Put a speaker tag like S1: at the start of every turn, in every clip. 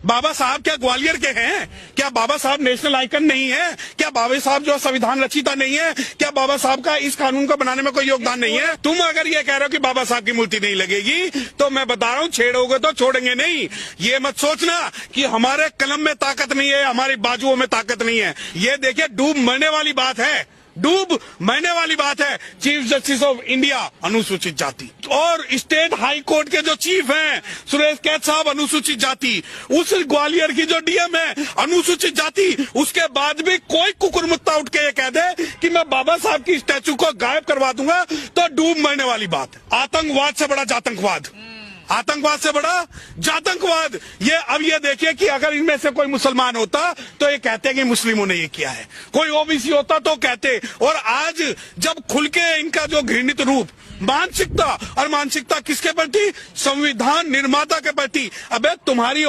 S1: बाबा साहब क्या ग्वालियर के हैं? क्या बाबा साहब नेशनल आइकन नहीं है? क्या बाबा साहब जो संविधान रचिता नहीं है? क्या बाबा साहब का इस कानून को बनाने में कोई योगदान नहीं है? तुम अगर ये कह रहे हो कि बाबा साहब की मूर्ति नहीं लगेगी, तो मैं बता रहा हूँ छेड़ोगे तो छोड़ेंगे नहीं। ये मत सोचना कि हमारे कलम में ताकत नहीं है, हमारी बाजुओं में ताकत नहीं है। ये देखिए डूब मरने वाली बात है, डूब मरने वाली बात है। चीफ जस्टिस ऑफ इंडिया अनुसूचित जाति और स्टेट हाई कोर्ट के जो चीफ हैं सुरेश कैथ साहब अनुसूचित जाति, उस ग्वालियर की जो डीएम है अनुसूचित जाति, उसके बाद भी कोई कुकुरमुत्ता उठ के ये कह दे कि मैं बाबा साहब की स्टैचू को गायब करवा दूंगा, तो डूब मरने वाली बात है। आतंकवाद से बड़ा जातंकवाद, आतंकवाद से बड़ा जातंकवाद। ये अब ये देखिए कि अगर इनमें से कोई मुसलमान होता तो ये कहते कि मुस्लिमों ने ये किया है, कोई ओबीसी होता तो कहते। और आज जब खुल के इनका जो घृणित रूप मानसिकता, और मानसिकता किसके प्रति? संविधान निर्माता के प्रति। अबे तुम्हारी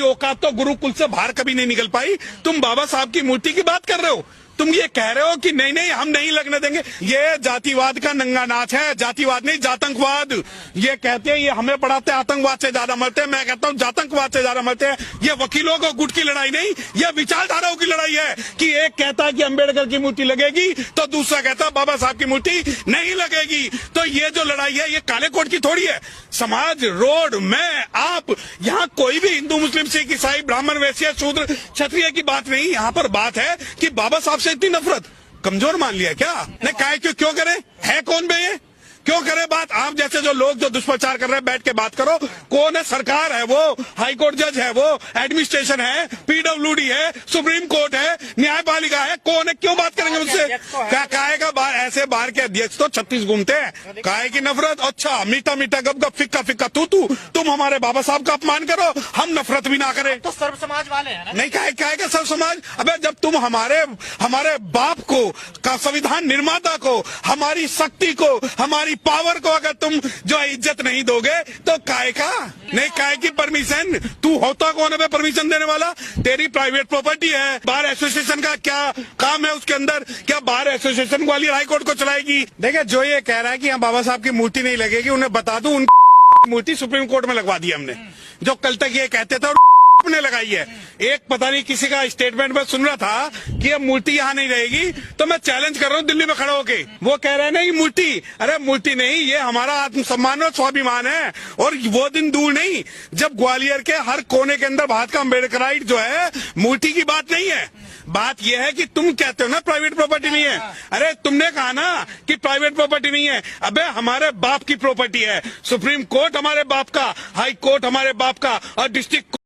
S1: औकात तो गुरुकुल से बाहर कभी नहीं निकल पाई। तुम बाबा साहब की मूर्ति की बात कर रहे हो, तुम ये कह रहे हो कि नहीं नहीं हम नहीं लगने देंगे। ये जातिवाद का नंगा नाच है, जातिवाद नहीं जातंकवाद। ये कहते हैं ये हमें पढ़ाते हैं आतंकवाद से ज्यादा मरते हैं, मैं कहता हूँ जातंकवाद से ज्यादा मरते हैं। ये वकीलों को गुट की लड़ाई नहीं, ये विचारधाराओं की लड़ाई है कि एक कहता है कि अम्बेडकर की मूर्ति लगेगी तो दूसरा कहता है बाबा साहब की मूर्ति नहीं लगेगी। तो ये जो लड़ाई है ये काले कोट की थोड़ी है। समाज, रोड, मैं, आप, यहाँ कोई भी हिंदू मुस्लिम सिख ईसाई ब्राह्मण वैश्य शूद्र क्षत्रिय की बात नहीं। यहाँ पर बात है कि बाबा साहब से इतनी नफरत कमजोर मान लिया क्या? नहीं काहे क्यों करे? है कौन बे ये? क्यों करे बात? आप जैसे जो लोग जो दुष्प्रचार कर रहे हैं बैठ के बात करो। कौन है? सरकार है, वो हाईकोर्ट जज है, वो एडमिनिस्ट्रेशन है, पीडब्ल्यूडी है, सुप्रीम कोर्ट है, न्यायपालिका है। कौन है? क्यों बात करेंगे मुझसे? क्या काहे का बाहर ऐसे बाहर के अध्यक्ष तो 36 घूमते हैं। काहे की नफरत? अच्छा मीठा मीठा गप गप फिक्का फिक्का तू तुम हमारे बाबा साहब का अपमान करो, हम नफरत भी ना करें।
S2: तो सर्व समाज वाले हैं ना?
S1: नहीं काहे का सर्व समाज? अबे जब तुम हमारे बाप को का संविधान निर्माता को, हमारी शक्ति को, हमारी पावर को अगर तुम जो इज्जत नहीं दोगे तो काहे का? नहीं काहे की परमिशन? तू होता कौन है परमिशन देने वाला? तेरी प्राइवेट प्रॉपर्टी है। बार एसोसिएशन का क्या काम है उसके अंदर? क्या bar association Gwalior high court को चलाएगी? देखिए जो ये कह रहा है कि यहाँ बाबा साहब की मूर्ति नहीं लगेगी, उन्हें बता दूं उनकी मूर्ति सुप्रीम कोर्ट में लगवा दी हमने। जो कल तक ये कहते थे ने लगाई है। एक पता नहीं किसी का स्टेटमेंट में सुन रहा था कि ये मूर्ति यहाँ नहीं रहेगी, तो मैं चैलेंज कर रहा हूँ दिल्ली में खड़ा होके। वो कह रहे हैं नहीं मूर्ति, अरे मूर्ति नहीं, ये हमारा आत्मसम्मान और स्वाभिमान है। और वो दिन दूर नहीं जब ग्वालियर के हर कोने के अंदर भारत का अम्बेडकराइट जो है, मूर्ति की बात नहीं है। बात यह है कि तुम कहते हो ना प्राइवेट प्रॉपर्टी नहीं है। अरे तुमने कहा ना कि प्राइवेट प्रॉपर्टी नहीं है। अबे हमारे बाप की प्रॉपर्टी है। सुप्रीम कोर्ट हमारे बाप का, हाई कोर्ट हमारे बाप का, और डिस्ट्रिक्ट